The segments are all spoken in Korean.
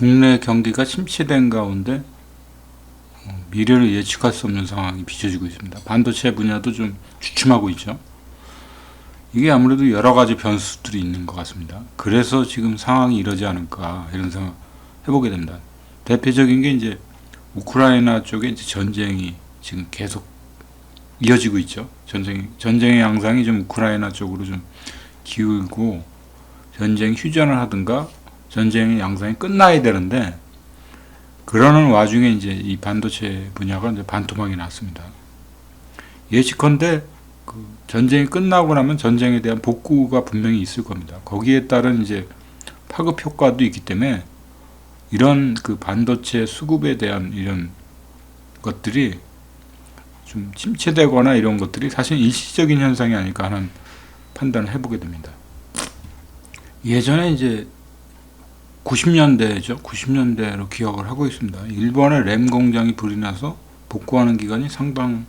국내 경기가 침체된 가운데 미래를 예측할 수 없는 상황이 빚어지고 있습니다. 반도체 분야도 좀 주춤하고 있죠. 이게 아무래도 여러 가지 변수들이 있는 것 같습니다. 그래서 지금 상황이 이러지 않을까 이런 생각 해보게 됩니다. 대표적인 게 이제 우크라이나 쪽에 이제 전쟁이 지금 계속 이어지고 있죠. 전쟁의 양상이 좀 우크라이나 쪽으로 좀 기울고 전쟁 휴전을 하든가 전쟁의 양상이 끝나야 되는데 그러는 와중에 이제 이 반도체 분야가 이제 반토막이 났습니다. 예측컨대 그 전쟁이 끝나고 나면 전쟁에 대한 복구가 분명히 있을 겁니다. 거기에 따른 이제 파급 효과도 있기 때문에 이런 그 반도체 수급에 대한 이런 것들이 좀 침체되거나 이런 것들이 사실 일시적인 현상이 아닐까 하는 판단을 해보게 됩니다. 예전에 이제 90년대죠. 90년대로 기억을 하고 있습니다. 일본의 램 공장이 불이 나서 복구하는 기간이 상당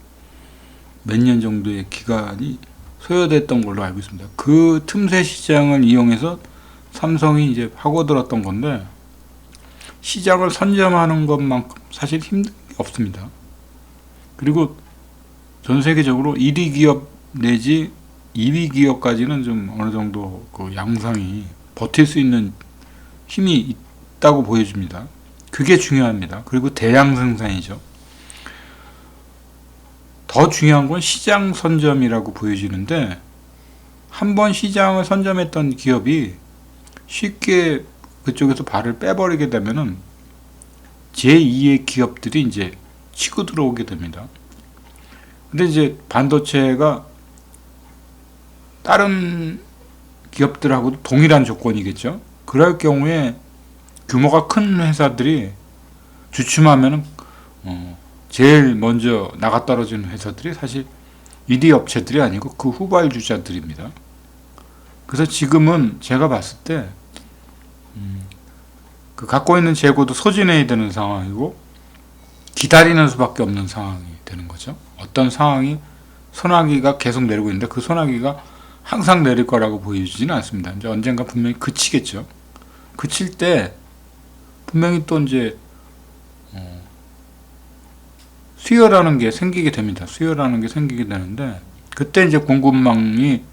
몇 년 정도의 기간이 소요됐던 걸로 알고 있습니다. 그 틈새 시장을 이용해서 삼성이 이제 파고들었던 건데 시장을 선점하는 것만큼 사실 힘든 게 없습니다. 그리고 전 세계적으로 1위 기업 내지 2위 기업까지는 좀 어느 정도 그 양상이 버틸 수 있는 힘이 있다고 보여집니다. 그게 중요합니다. 그리고 대량 생산이죠. 더 중요한 건 시장 선점이라고 보여지는데 한 번 시장을 선점했던 기업이 쉽게 그쪽에서 발을 빼버리게 되면은 제2의 기업들이 이제 치고 들어오게 됩니다. 근데 이제 반도체가 다른 기업들하고도 동일한 조건이겠죠. 그럴 경우에 규모가 큰 회사들이 주춤하면은 제일 먼저 나가 떨어지는 회사들이 사실 1위 업체들이 아니고 그 후발주자들입니다. 그래서 지금은 제가 봤을 때 그 갖고 있는 재고도 소진해야 되는 상황이고 기다리는 수밖에 없는 상황이 되는 거죠. 어떤 상황이 소나기가 계속 내리고 있는데 그 소나기가 항상 내릴 거라고 보여지지는 않습니다. 이제 언젠가 분명히 그치겠죠. 그칠 때 분명히 또 이제 수요라는 게 생기게 됩니다. 수요라는 게 생기게 되는데 그때 이제 공급망이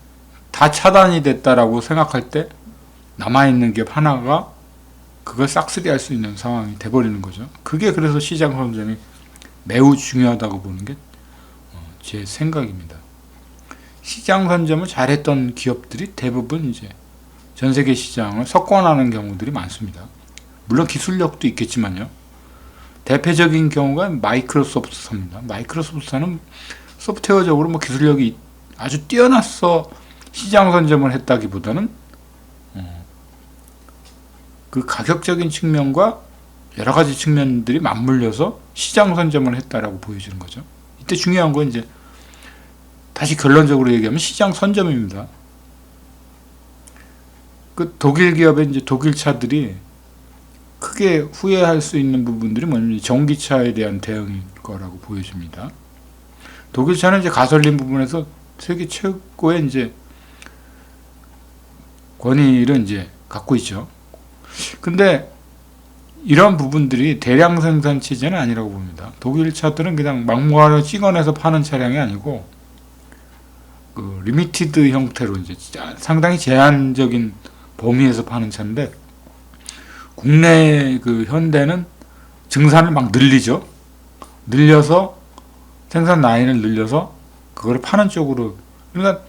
다 차단이 됐다라고 생각할 때 남아있는 기업 하나가 그걸 싹쓸이할 수 있는 상황이 돼버리는 거죠. 그게 그래서 시장 선점이 매우 중요하다고 보는 게 제 생각입니다. 시장 선점을 잘했던 기업들이 대부분 이제 전 세계 시장을 석권하는 경우들이 많습니다. 물론 기술력도 있겠지만요. 대표적인 경우가 마이크로소프트사입니다. 마이크로소프트사는 소프트웨어적으로 뭐 기술력이 아주 뛰어나서 시장 선점을 했다기보다는 그 가격적인 측면과 여러 가지 측면들이 맞물려서 시장 선점을 했다라고 보여지는 거죠. 이때 중요한 건 이제 다시 결론적으로 얘기하면 시장 선점입니다. 그 독일 기업의 이제 독일 차들이 크게 후회할 수 있는 부분들이 뭐냐면 전기차에 대한 대응일 거라고 보여집니다. 독일 차는 이제 가솔린 부분에서 세계 최고의 이제 권위를 이제 갖고 있죠. 근데 이런 부분들이 대량 생산 체제는 아니라고 봅니다. 독일 차들은 그냥 막무가내로 찍어내서 파는 차량이 아니고 그 리미티드 형태로 이제 상당히 제한적인 범위에서 파는 차인데 국내 그 현대는 증산을 막 늘리죠. 늘려서 생산 라인을 늘려서 그걸 파는 쪽으로 그러니까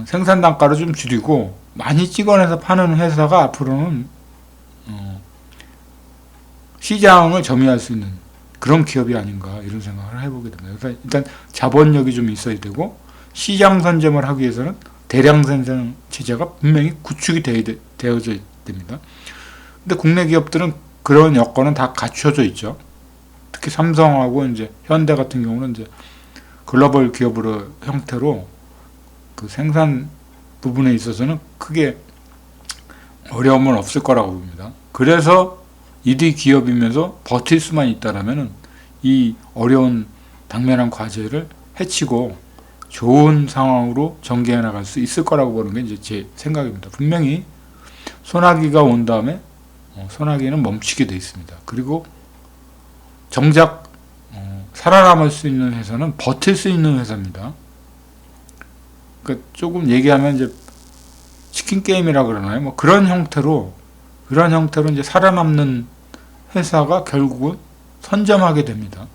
생산 단가를 좀 줄이고 많이 찍어내서 파는 회사가 앞으로는 시장을 점유할 수 있는 그런 기업이 아닌가 이런 생각을 해보게 됩니다. 그러니까 일단 자본력이 좀 있어야 되고 시장 선점을 하기 위해서는 대량 생산 체제가 분명히 구축이 되어져 됩니다. 근데 국내 기업들은 그런 여건은 다 갖춰져 있죠. 특히 삼성하고 이제 현대 같은 경우는 이제 글로벌 기업으로 형태로 그 생산 부분에 있어서는 크게 어려움은 없을 거라고 봅니다. 그래서 1위 기업이면서 버틸 수만 있다라면은 이 어려운 당면한 과제를 해치고 좋은 상황으로 전개해 나갈 수 있을 거라고 보는 게 이제 제 생각입니다. 분명히 소나기가 온 다음에 소나기는 멈추게 돼 있습니다. 그리고 정작 살아남을 수 있는 회사는 버틸 수 있는 회사입니다. 그러니까 조금 얘기하면 이제 치킨 게임이라 그러나요? 뭐 그런 형태로 이제 살아남는 회사가 결국은 선점하게 됩니다.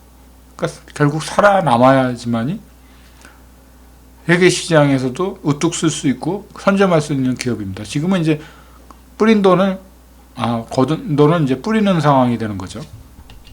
그러니까 결국 살아남아야지만이 회계 시장에서도 우뚝 쓸 수 있고 선점할 수 있는 기업입니다. 지금은 이제 뿌린 돈을 거둔 돈은 이제 뿌리는 상황이 되는 거죠.